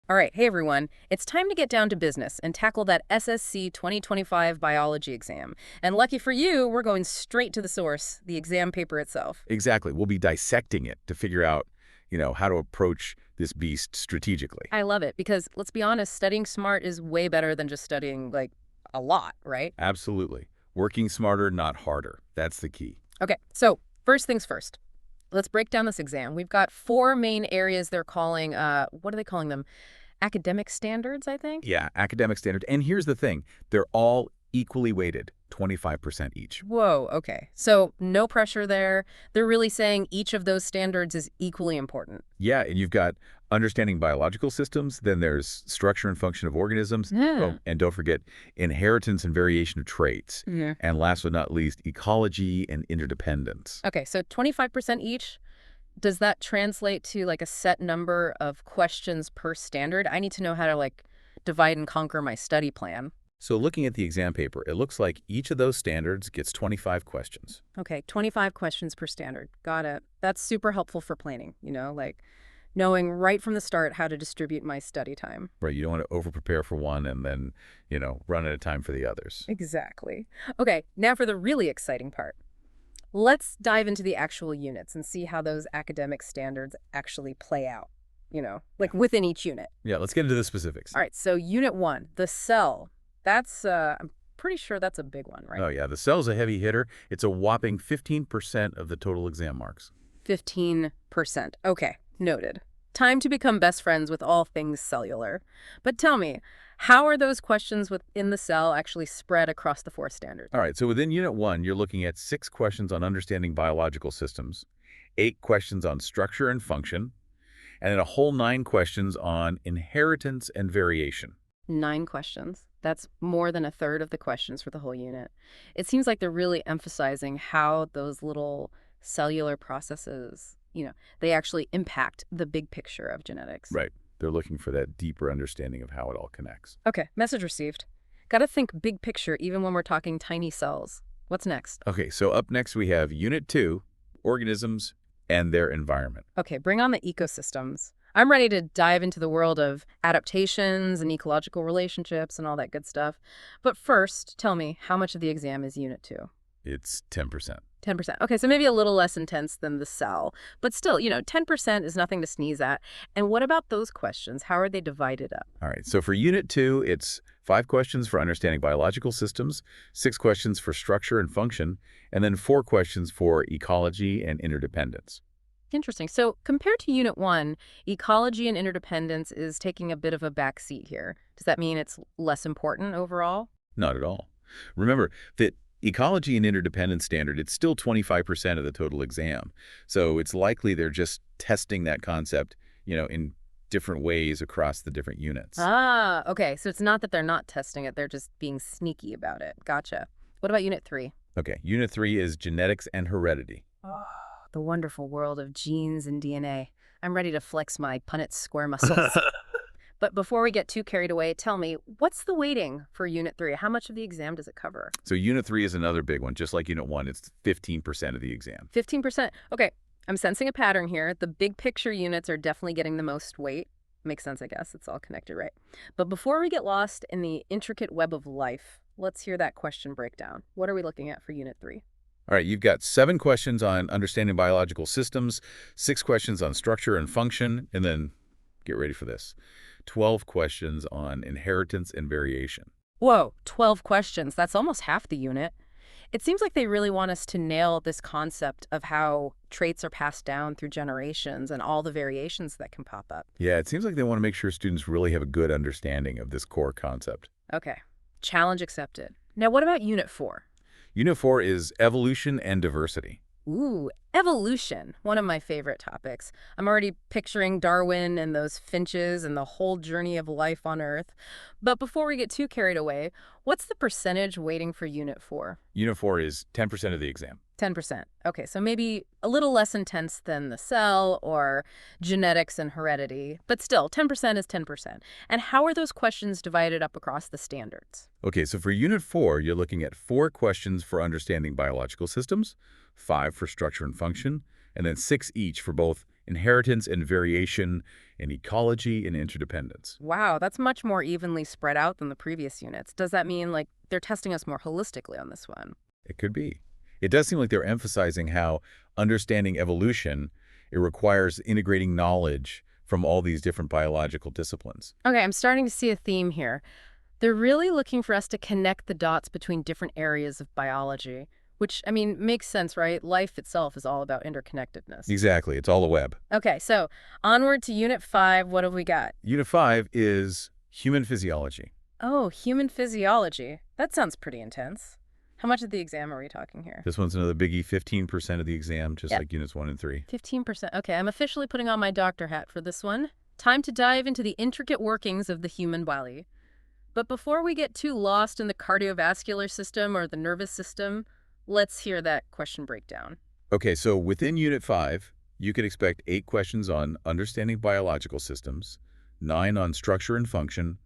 All right, hey everyone. It's time to get down to business and tackle that SSC 2025 biology exam. And lucky for you, we're going straight to the source, the exam paper itself. Exactly. We'll be dissecting it to figure out, how to approach this beast strategically. I love it because, let's be honest, studying smart is way better than just studying, like, a lot, right? Absolutely. Working smarter, not harder. That's the key. Okay, so first things first. Let's break down this exam. We've got four main areas they're calling, what are they calling them? Academic standards, I think? Yeah, academic standards. And here's the thing. They're all equally weighted, 25% each. Whoa, okay. So no pressure there. They're really saying each of those standards is equally important. Yeah, and you've got understanding biological systems, then there's structure and function of organisms. Yeah. Oh, and don't forget inheritance and variation of traits. Yeah. And last but not least, ecology and interdependence. Okay, so 25% each. Does that translate to like a set number of questions per standard? I need to know how to like divide and conquer my study plan. So looking at the exam paper, it looks like each of those standards gets 25 questions. Okay, 25 questions per standard. Got it. That's super helpful for planning, like knowing right from the start how to distribute my study time. Right, you don't want to over-prepare for one and then, run out of time for the others. Exactly. Okay, now for the really exciting part. Let's dive into the actual units and see how those academic standards actually play out, like within each unit. Yeah, let's get into the specifics. All right, so Unit 1, the cell. That's, I'm pretty sure that's a big one, right? Oh, yeah, the cell's a heavy hitter. It's a whopping 15% of the total exam marks. 15%. Okay, noted. Time to become best friends with all things cellular. But tell me, how are those questions within the cell actually spread across the four standards? All right, so within Unit 1, you're looking at 6 questions on understanding biological systems, 8 questions on structure and function, and then a whole 9 questions on inheritance and variation. 9 questions. That's more than a third of the questions for the whole unit. It seems like they're really emphasizing how those little cellular processes, they actually impact the big picture of genetics. Right. They're looking for that deeper understanding of how it all connects. Okay, message received. Gotta think big picture even when we're talking tiny cells. What's next? Okay, so up next we have Unit 2, organisms and their environment. Okay, bring on the ecosystems. I'm ready to dive into the world of adaptations and ecological relationships and all that good stuff. But first, tell me, how much of the exam is Unit 2? It's 10%. 10%. Okay, so maybe a little less intense than the cell. But still, 10% is nothing to sneeze at. And what about those questions? How are they divided up? All right, so for Unit 2, it's 5 questions for understanding biological systems, 6 questions for structure and function, and then 4 questions for ecology and interdependence. Interesting. So compared to Unit 1, ecology and interdependence is taking a bit of a back seat here. Does that mean it's less important overall? Not at all. Remember that ecology and interdependence standard, it's still 25% of the total exam. So it's likely they're just testing that concept, in different ways across the different units. Ah, okay. So it's not that they're not testing it, they're just being sneaky about it. Gotcha. What about Unit 3? Okay, Unit 3 is genetics and heredity. Oh, the wonderful world of genes and DNA. I'm ready to flex my Punnett square muscles. But before we get too carried away, tell me, what's the weighting for Unit 3? How much of the exam does it cover? So Unit 3 is another big one. Just like Unit 1, it's 15% of the exam. 15%. Okay, I'm sensing a pattern here. The big picture units are definitely getting the most weight. Makes sense, I guess. It's all connected, right? But before we get lost in the intricate web of life, let's hear that question breakdown. What are we looking at for Unit 3? All right, you've got 7 questions on understanding biological systems, 6 questions on structure and function, and then, get ready for this, 12 questions on inheritance and variation. Whoa, 12 questions. That's almost half the unit. It seems like they really want us to nail this concept of how traits are passed down through generations and all the variations that can pop up. Yeah, it seems like they want to make sure students really have a good understanding of this core concept. Okay, challenge accepted. Now, what about Unit 4? Unit 4 is evolution and diversity. Ooh, evolution, one of my favorite topics. I'm already picturing Darwin and those finches and the whole journey of life on Earth. But before we get too carried away, what's the percentage weighting for Unit 4? Unit 4 is 10% of the exam. 10%. Okay, so maybe a little less intense than the cell or genetics and heredity, but still, 10% is 10%. And how are those questions divided up across the standards? Okay, so for Unit 4, you're looking at 4 questions for understanding biological systems, 5 for structure and function, and then 6 each for both inheritance and variation, and ecology and interdependence. Wow, that's much more evenly spread out than the previous units. Does that mean, like, they're testing us more holistically on this one? It could be. It does seem like they're emphasizing how understanding evolution, it requires integrating knowledge from all these different biological disciplines. Okay, I'm starting to see a theme here. They're really looking for us to connect the dots between different areas of biology, which, I mean, makes sense, right? Life itself is all about interconnectedness. Exactly. It's all a web. Okay, so onward to Unit 5. What have we got? Unit 5 is human physiology. Oh, human physiology. That sounds pretty intense. How much of the exam are we talking here? This one's another biggie, 15% of the exam, just Yep. like units 1 and 3. 15%. Okay, I'm officially putting on my doctor hat for this one. Time to dive into the intricate workings of the human body. But before we get too lost in the cardiovascular system or the nervous system, let's hear that question breakdown. Okay, so within Unit 5, you could expect 8 questions on understanding biological systems, 9 on structure and function,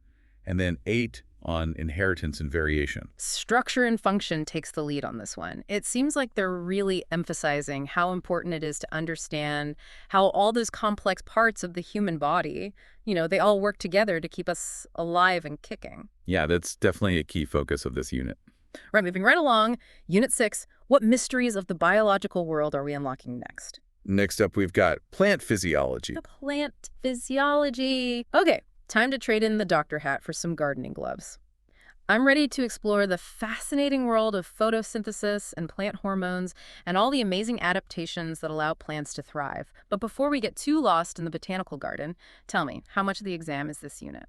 and then 8 on inheritance and variation. Structure and function takes the lead on this one. It seems like they're really emphasizing how important it is to understand how all those complex parts of the human body, they all work together to keep us alive and kicking. Yeah, that's definitely a key focus of this unit. Right, moving right along, Unit 6, what mysteries of the biological world are we unlocking next? Next up, we've got plant physiology. The plant physiology. Okay, time to trade in the doctor hat for some gardening gloves. I'm ready to explore the fascinating world of photosynthesis and plant hormones and all the amazing adaptations that allow plants to thrive. But before we get too lost in the botanical garden, tell me, how much of the exam is this unit?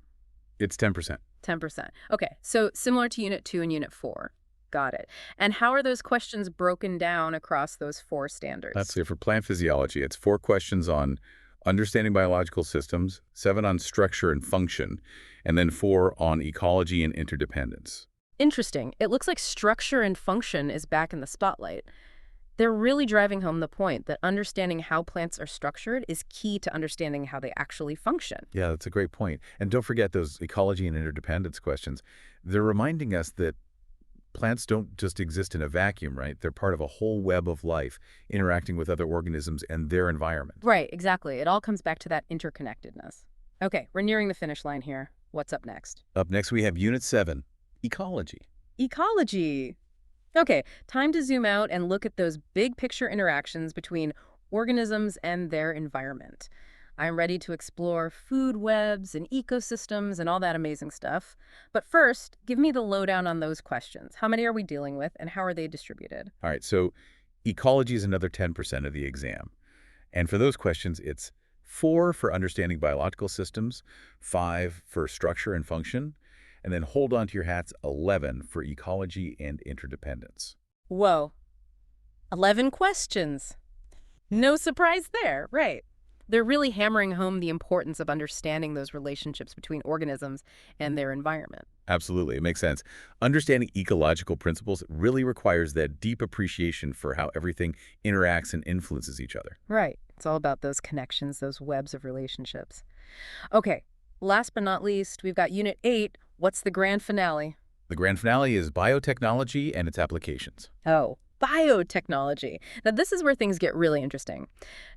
It's 10%. 10%. Okay, so similar to Unit 2 and Unit 4. Got it. And how are those questions broken down across those 4 standards? That's it for plant physiology. It's 4 questions on understanding biological systems, 7 on structure and function, and then 4 on ecology and interdependence. Interesting. It looks like structure and function is back in the spotlight. They're really driving home the point that understanding how plants are structured is key to understanding how they actually function. Yeah, that's a great point. And don't forget those ecology and interdependence questions. They're reminding us that plants don't just exist in a vacuum, right? They're part of a whole web of life, interacting with other organisms and their environment. Right, exactly. It all comes back to that interconnectedness. Okay, we're nearing the finish line here. What's up next? Up next, we have Unit 7, ecology. Ecology. Okay, time to zoom out and look at those big picture interactions between organisms and their environment. I'm ready to explore food webs and ecosystems and all that amazing stuff. But first, give me the lowdown on those questions. How many are we dealing with and how are they distributed? All right, so ecology is another 10% of the exam. And for those questions, it's 4 for understanding biological systems, 5 for structure and function, and then hold on to your hats, 11 for ecology and interdependence. Whoa, 11 questions. No surprise there, right? They're really hammering home the importance of understanding those relationships between organisms and their environment. Absolutely, it makes sense. Understanding ecological principles really requires that deep appreciation for how everything interacts and influences each other. Right. It's all about those connections, those webs of relationships. Okay, last but not least, we've got Unit 8. What's the grand finale? The grand finale is biotechnology and its applications. Oh, biotechnology. Now, this is where things get really interesting.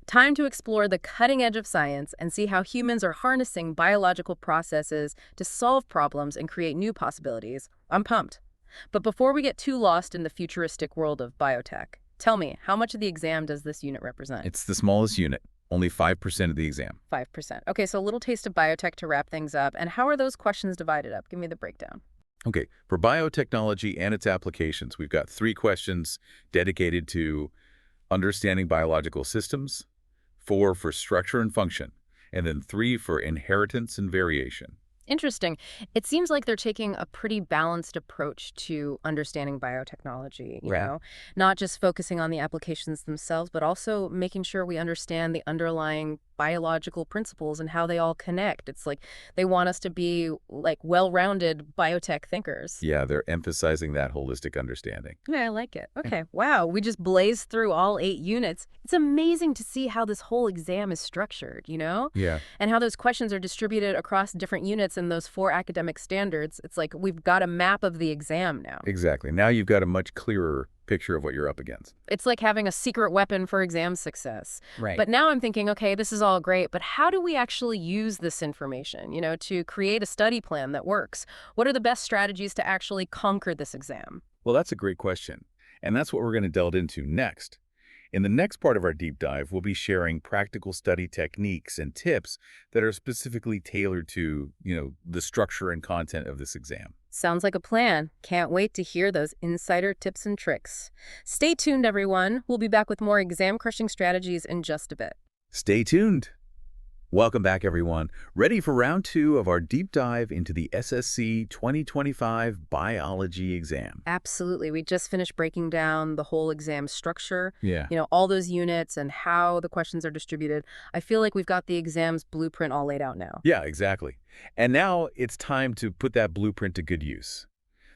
Time to explore the cutting edge of science and see how humans are harnessing biological processes to solve problems and create new possibilities. I'm pumped. But before we get too lost in the futuristic world of biotech, tell me, how much of the exam does this unit represent? It's the smallest unit, only 5% of the exam. 5%. Okay, so a little taste of biotech to wrap things up. And how are those questions divided up? Give me the breakdown. Okay, for biotechnology and its applications, we've got 3 questions dedicated to understanding biological systems, 4 for structure and function, and then 3 for inheritance and variation. Interesting. It seems like they're taking a pretty balanced approach to understanding biotechnology, Right. not just focusing on the applications themselves, but also making sure we understand the underlying biological principles and how they all connect. It's like they want us to be like well-rounded biotech thinkers. Yeah, they're emphasizing that holistic understanding. Yeah, I like it. Okay, wow. We just blazed through all 8 units. It's amazing to see how this whole exam is structured, Yeah, and how those questions are distributed across different units and those 4 academic standards. It's like we've got a map of the exam now. exactly. Now you've got a much clearer picture of what you're up against. It's like having a secret weapon for exam success. Right. But now I'm thinking, okay, this is all great, but how do we actually use this information, to create a study plan that works? What are the best strategies to actually conquer this exam? Well, that's a great question. And that's what we're going to delve into next. In the next part of our deep dive, we'll be sharing practical study techniques and tips that are specifically tailored to, the structure and content of this exam. Sounds like a plan. Can't wait to hear those insider tips and tricks. Stay tuned, everyone. We'll be back with more exam-crushing strategies in just a bit. Stay tuned. Welcome back, everyone. Ready for round 2 of our deep dive into the SSC 2025 biology exam. Absolutely. We just finished breaking down the whole exam structure, Yeah. all those units and how the questions are distributed. I feel like we've got the exam's blueprint all laid out now. Yeah, exactly. And now it's time to put that blueprint to good use.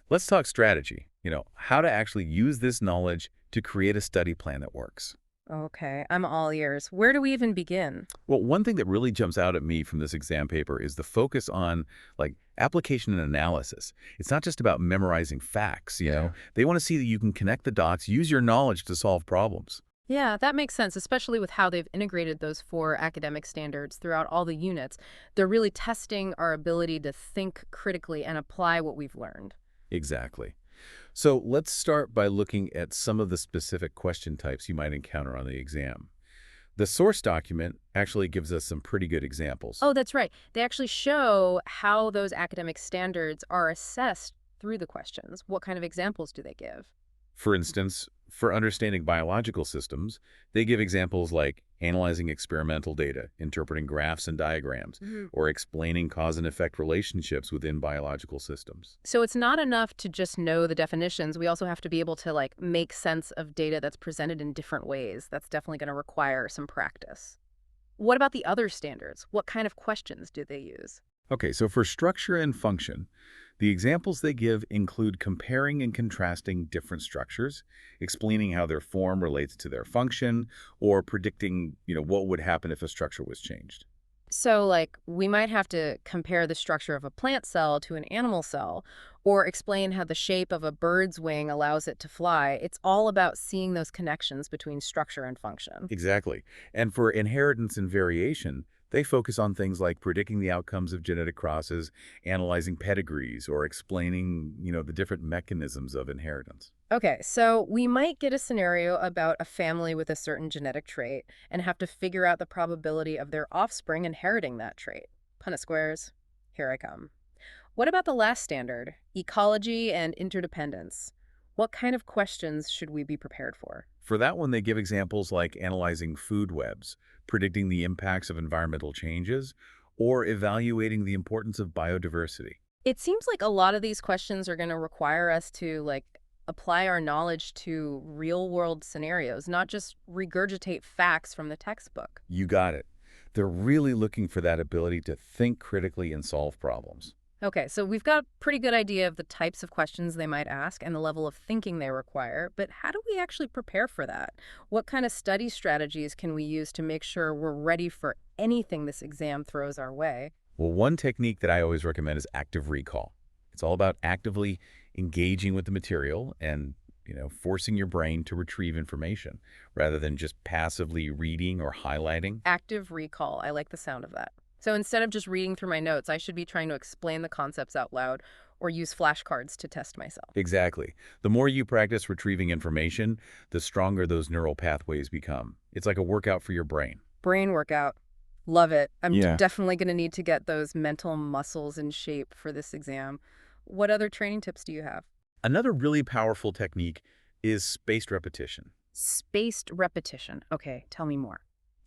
Let's talk strategy, how to actually use this knowledge to create a study plan that works. Okay, I'm all ears. Where do we even begin? Well, one thing that really jumps out at me from this exam paper is the focus on application and analysis. It's not just about memorizing facts, They want to see that you can connect the dots, use your knowledge to solve problems. Yeah, that makes sense, especially with how they've integrated those 4 academic standards throughout all the units. They're really testing our ability to think critically and apply what we've learned. Exactly. So let's start by looking at some of the specific question types you might encounter on the exam. The source document actually gives us some pretty good examples. Oh, that's right. They actually show how those academic standards are assessed through the questions. What kind of examples do they give? For instance, for understanding biological systems, they give examples like analyzing experimental data, interpreting graphs and diagrams, or explaining cause and effect relationships within biological systems. So it's not enough to just know the definitions. We also have to be able to make sense of data that's presented in different ways. That's definitely going to require some practice. What about the other standards? What kind of questions do they use? Okay, so for structure and function, the examples they give include comparing and contrasting different structures, explaining how their form relates to their function, or predicting, what would happen if a structure was changed. So, we might have to compare the structure of a plant cell to an animal cell, or explain how the shape of a bird's wing allows it to fly. It's all about seeing those connections between structure and function. Exactly. And for inheritance and variation, they focus on things like predicting the outcomes of genetic crosses, analyzing pedigrees, or explaining, the different mechanisms of inheritance. Okay, so we might get a scenario about a family with a certain genetic trait and have to figure out the probability of their offspring inheriting that trait. Punnett squares, here I come. What about the last standard, ecology and interdependence? What kind of questions should we be prepared for? For that one, they give examples like analyzing food webs, predicting the impacts of environmental changes, or evaluating the importance of biodiversity. It seems like a lot of these questions are going to require us to apply our knowledge to real-world scenarios, not just regurgitate facts from the textbook. You got it. They're really looking for that ability to think critically and solve problems. Okay, so we've got a pretty good idea of the types of questions they might ask and the level of thinking they require, but how do we actually prepare for that? What kind of study strategies can we use to make sure we're ready for anything this exam throws our way? Well, one technique that I always recommend is active recall. It's all about actively engaging with the material and, forcing your brain to retrieve information rather than just passively reading or highlighting. Active recall. I like the sound of that. So instead of just reading through my notes, I should be trying to explain the concepts out loud or use flashcards to test myself. Exactly. The more you practice retrieving information, the stronger those neural pathways become. It's like a workout for your brain. Brain workout. Love it. I'm Yeah. definitely going to need to get those mental muscles in shape for this exam. What other training tips do you have? Another really powerful technique is spaced repetition. Spaced repetition. Okay, tell me more.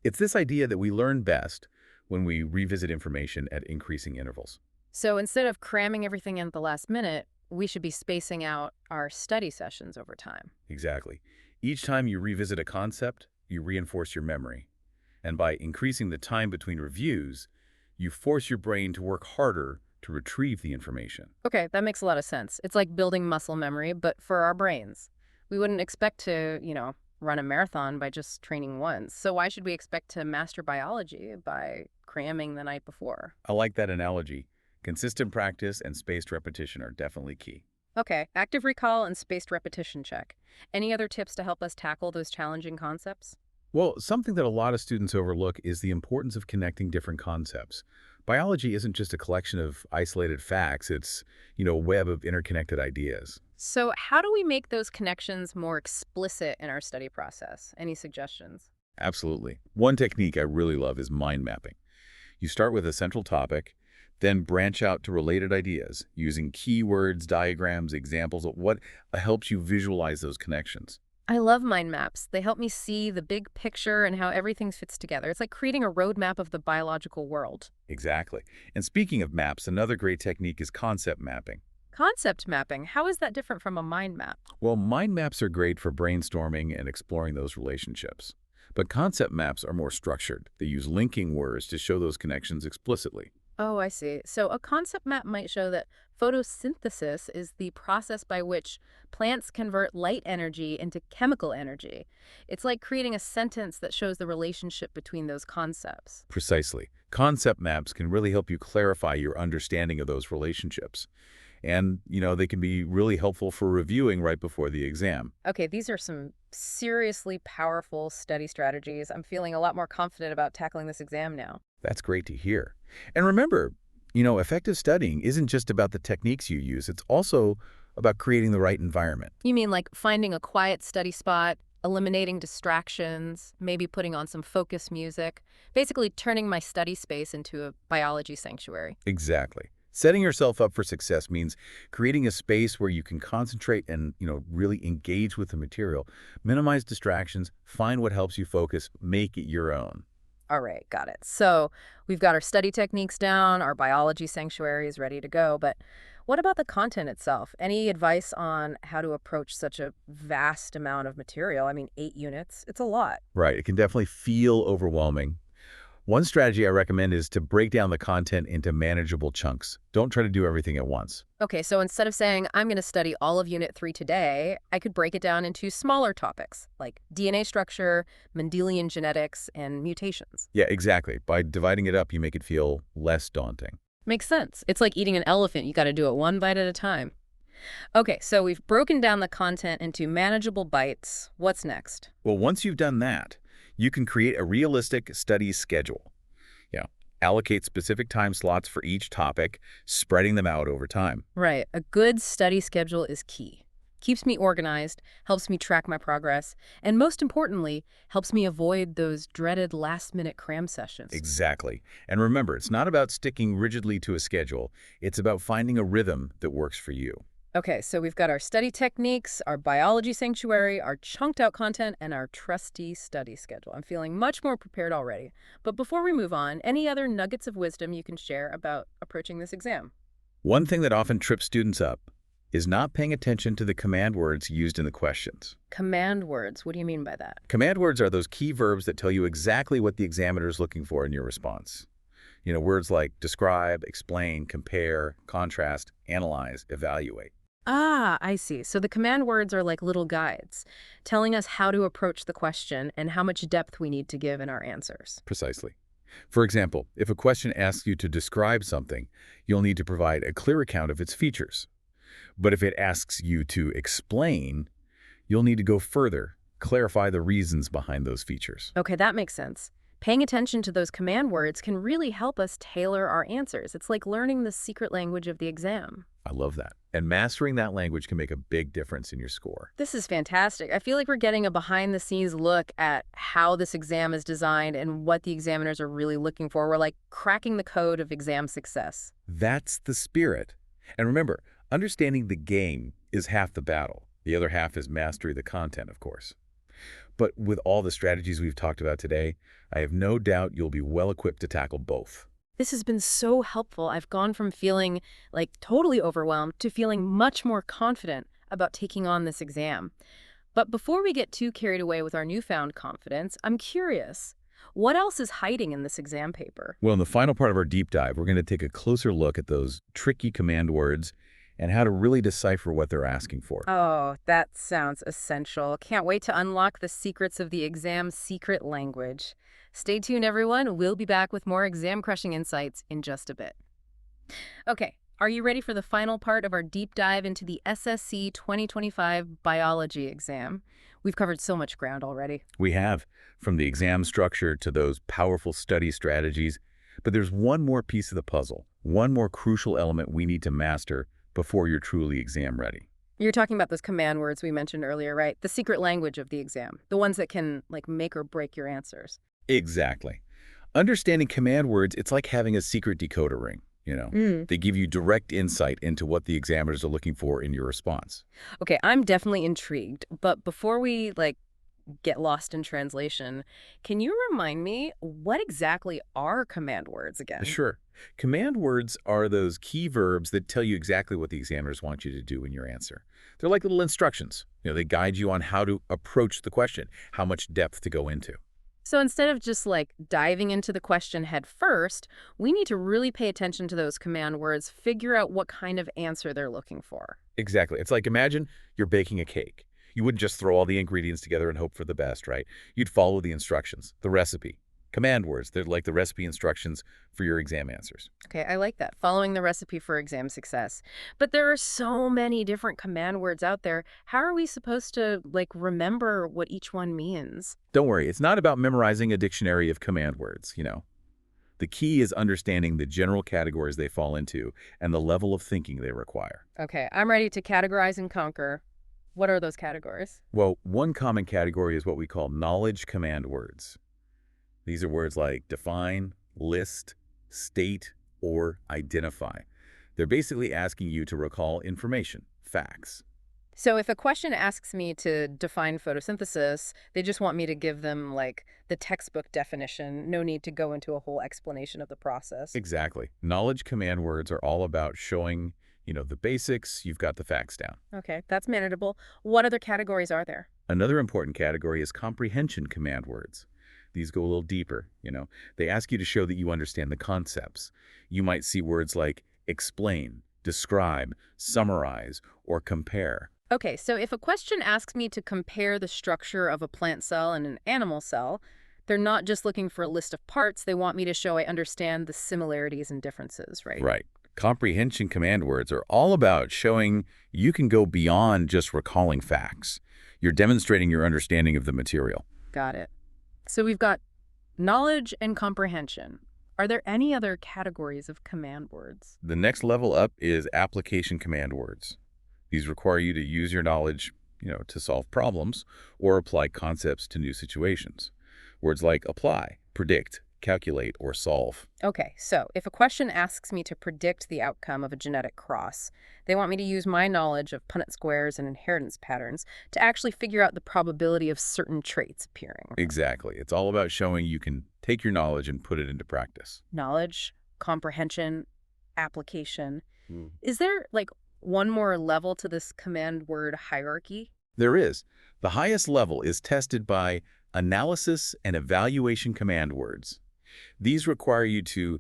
It's this idea that we learn best when we revisit information at increasing intervals. So instead of cramming everything in at the last minute, we should be spacing out our study sessions over time. Exactly. Each time you revisit a concept, you reinforce your memory. And by increasing the time between reviews, you force your brain to work harder to retrieve the information. Okay, that makes a lot of sense. It's like building muscle memory, but for our brains. We wouldn't expect to, run a marathon by just training once. So why should we expect to master biology by cramming the night before? I like that analogy. Consistent practice and spaced repetition are definitely key. Okay, active recall and spaced repetition check. Any other tips to help us tackle those challenging concepts? Well, something that a lot of students overlook is the importance of connecting different concepts. Biology isn't just a collection of isolated facts, it's a web of interconnected ideas. So, how do we make those connections more explicit in our study process? Any suggestions? Absolutely. One technique I really love is mind mapping. You start with a central topic, then branch out to related ideas using keywords, diagrams, examples of what helps you visualize those connections. I love mind maps. They help me see the big picture and how everything fits together. It's like creating a roadmap of the biological world. Exactly. And speaking of maps, another great technique is concept mapping. Concept mapping, how is that different from a mind map? Well, mind maps are great for brainstorming and exploring those relationships. But concept maps are more structured. They use linking words to show those connections explicitly. Oh, I see. So a concept map might show that photosynthesis is the process by which plants convert light energy into chemical energy. It's like creating a sentence that shows the relationship between those concepts. Precisely. Concept maps can really help you clarify your understanding of those relationships. And they can be really helpful for reviewing right before the exam. Okay, these are some seriously powerful study strategies. I'm feeling a lot more confident about tackling this exam now. That's great to hear. And remember, effective studying isn't just about the techniques you use. It's also about creating the right environment. You mean like finding a quiet study spot, eliminating distractions, maybe putting on some focus music, basically turning my study space into a biology sanctuary. Exactly. Setting yourself up for success means creating a space where you can concentrate and really engage with the material, minimize distractions, find what helps you focus, make it your own. All right, got it. So we've got our study techniques down, our biology sanctuary is ready to go, but what about the content itself? Any advice on how to approach such a vast amount of material? I mean, 8 units, it's a lot. Right. It can definitely feel overwhelming. One strategy I recommend is to break down the content into manageable chunks. Don't try to do everything at once. Okay, so instead of saying, I'm going to study all of Unit 3 today, I could break it down into smaller topics like DNA structure, Mendelian genetics, and mutations. Yeah, exactly. By dividing it up, you make it feel less daunting. Makes sense. It's like eating an elephant. You got to do it one bite at a time. Okay, so we've broken down the content into manageable bites. What's next? Well, once you've done that, you can create a realistic study schedule. Yeah, allocate specific time slots for each topic, spreading them out over time. Right, a good study schedule is key. Keeps me organized, helps me track my progress, and most importantly, helps me avoid those dreaded last-minute cram sessions. Exactly. And remember, it's not about sticking rigidly to a schedule. It's about finding a rhythm that works for you. Okay, so we've got our study techniques, our biology sanctuary, our chunked out content, and our trusty study schedule. I'm feeling much more prepared already. But before we move on, any other nuggets of wisdom you can share about approaching this exam? One thing that often trips students up is not paying attention to the command words used in the questions. Command words, what do you mean by that? Command words are those key verbs that tell you exactly what the examiner is looking for in your response. Words like describe, explain, compare, contrast, analyze, evaluate. Ah, I see. So the command words are like little guides, telling us how to approach the question and how much depth we need to give in our answers. Precisely. For example, if a question asks you to describe something, you'll need to provide a clear account of its features. But if it asks you to explain, you'll need to go further, clarify the reasons behind those features. Okay, that makes sense. Paying attention to those command words can really help us tailor our answers. It's like learning the secret language of the exam. I love that. And mastering that language can make a big difference in your score. This is fantastic. I feel like we're getting a behind-the-scenes look at how this exam is designed and what the examiners are really looking for. We're like cracking the code of exam success. That's the spirit. And remember, understanding the game is half the battle. The other half is mastery of the content, of course. But with all the strategies we've talked about today, I have no doubt you'll be well equipped to tackle both. This has been so helpful. I've gone from feeling like totally overwhelmed to feeling much more confident about taking on this exam. But before we get too carried away with our newfound confidence, I'm curious, what else is hiding in this exam paper? Well, in the final part of our deep dive, we're going to take a closer look at those tricky command words and how to really decipher what they're asking for. Oh, that sounds essential. Can't wait to unlock the secrets of the exam's secret language. Stay tuned, everyone. We'll be back with more exam-crushing insights in just a bit. Okay, Are you ready for the final part of our deep dive into the SSC 2025 biology exam? We've covered so much ground already. We have, from the exam structure to those powerful study strategies. But there's one more piece of the puzzle, one more crucial element we need to master before you're truly exam ready. You're talking about those command words we mentioned earlier, right? The secret language of the exam, the ones that can, like, make or break your answers. Exactly. Understanding command words, it's like having a secret decoder ring. Mm. They give you direct insight into what the examiners are looking for in your response. Okay, I'm definitely intrigued, but before we, like, get lost in translation, can you remind me what exactly are command words again? Sure. Command words are those key verbs that tell you exactly what the examiners want you to do in your answer. They're like little instructions. They guide you on how to approach the question, how much depth to go into. So instead of just like diving into the question head first, we need to really pay attention to those command words, figure out what kind of answer they're looking for. Exactly. It's like imagine you're baking a cake. You wouldn't just throw all the ingredients together and hope for the best, right? You'd follow the instructions, the recipe. Command words, they're like the recipe instructions for your exam answers. Okay, I like that. Following the recipe for exam success. But there are so many different command words out there. How are we supposed to like remember what each one means? Don't worry, it's not about memorizing a dictionary of command words. The key is understanding the general categories they fall into and the level of thinking they require. Okay, I'm ready to categorize and conquer. What are those categories? Well, one common category is what we call knowledge command words. These are words like define, list, state, or identify. They're basically asking you to recall information, facts. So if a question asks me to define photosynthesis, they just want me to give them like the textbook definition, no need to go into a whole explanation of the process. Exactly. Knowledge command words are all about showing the basics, you've got the facts down. Okay, that's manageable. What other categories are there? Another important category is comprehension command words. These go a little deeper. They ask you to show that you understand the concepts. You might see words like explain, describe, summarize, or compare. Okay, so if a question asks me to compare the structure of a plant cell and an animal cell, they're not just looking for a list of parts, they want me to show I understand the similarities and differences, right? Right. Comprehension command words are all about showing you can go beyond just recalling facts. You're demonstrating your understanding of the material. Got it. So we've got knowledge and comprehension. Are there any other categories of command words? The next level up is application command words. These require you to use your knowledge to solve problems or apply concepts to new situations. Words like apply, predict, calculate, or solve. Okay, so if a question asks me to predict the outcome of a genetic cross, they want me to use my knowledge of Punnett squares and inheritance patterns to actually figure out the probability of certain traits appearing. Exactly. It's all about showing you can take your knowledge and put it into practice. Knowledge, comprehension, application. Hmm. Is there like one more level to this command word hierarchy? There is. The highest level is tested by analysis and evaluation command words. These require you to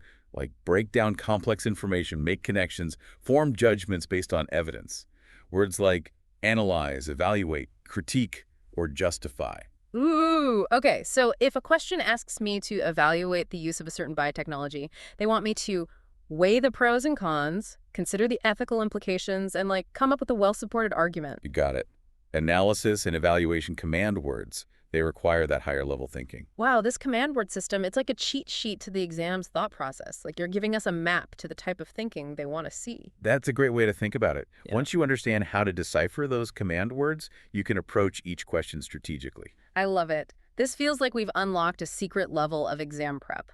break down complex information, make connections, form judgments based on evidence. Words like analyze, evaluate, critique, or justify. Ooh, okay. So if a question asks me to evaluate the use of a certain biotechnology, they want me to weigh the pros and cons, consider the ethical implications, and come up with a well-supported argument. You got it. Analysis and evaluation command words. They require that higher level thinking. Wow, this command word system, it's like a cheat sheet to the exam's thought process. Like you're giving us a map to the type of thinking they want to see. That's a great way to think about it. Yeah. Once you understand how to decipher those command words, you can approach each question strategically. I love it. This feels like we've unlocked a secret level of exam prep.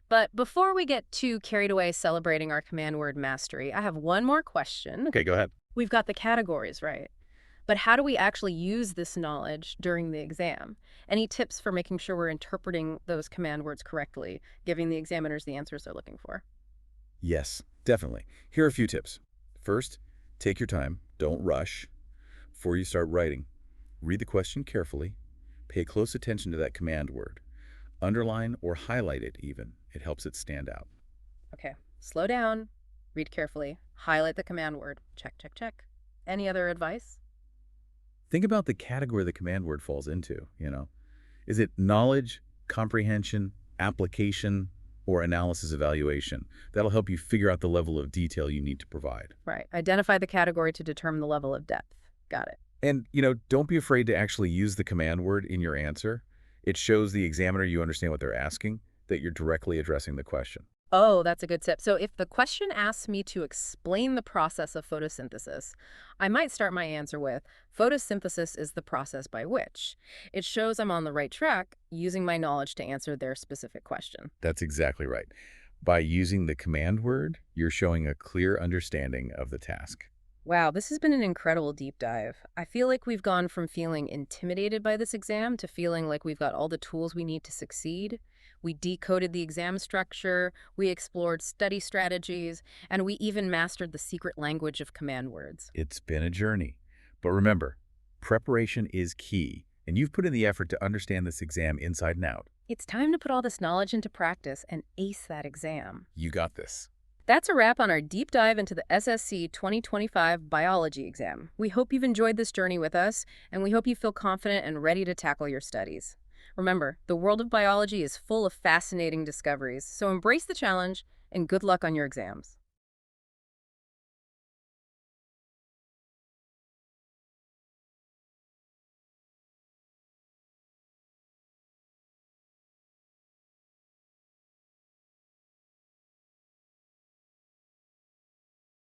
But before we get too carried away celebrating our command word mastery, I have one more question. Okay, go ahead. We've got the categories right. But how do we actually use this knowledge during the exam? Any tips for making sure we're interpreting those command words correctly, giving the examiners the answers they're looking for? Yes, definitely. Here are a few tips. First, take your time. Don't rush. Before you start writing, read the question carefully. Pay close attention to that command word. Underline or highlight it even. It helps it stand out. Okay, slow down, read carefully, highlight the command word. Check, check, check. Any other advice? Think about the category the command word falls into. Is it knowledge, comprehension, application, or analysis evaluation. That'll help you figure out the level of detail you need to provide. Right. Identify the category to determine the level of depth. Got it. And, don't be afraid to actually use the command word in your answer. It shows the examiner you understand what they're asking, that you're directly addressing the question. Oh, that's a good tip. So if the question asks me to explain the process of photosynthesis, I might start my answer with, photosynthesis is the process by which. It shows I'm on the right track, using my knowledge to answer their specific question. That's exactly right. By using the command word, you're showing a clear understanding of the task. Wow, this has been an incredible deep dive. I feel like we've gone from feeling intimidated by this exam to feeling like we've got all the tools we need to succeed. We decoded the exam structure, we explored study strategies, and we even mastered the secret language of command words. It's been a journey. But remember, preparation is key, and you've put in the effort to understand this exam inside and out. It's time to put all this knowledge into practice and ace that exam. You got this. That's a wrap on our deep dive into the SSC 2025 biology exam. We hope you've enjoyed this journey with us, and we hope you feel confident and ready to tackle your studies. Remember, the world of biology is full of fascinating discoveries, so embrace the challenge and good luck on your exams.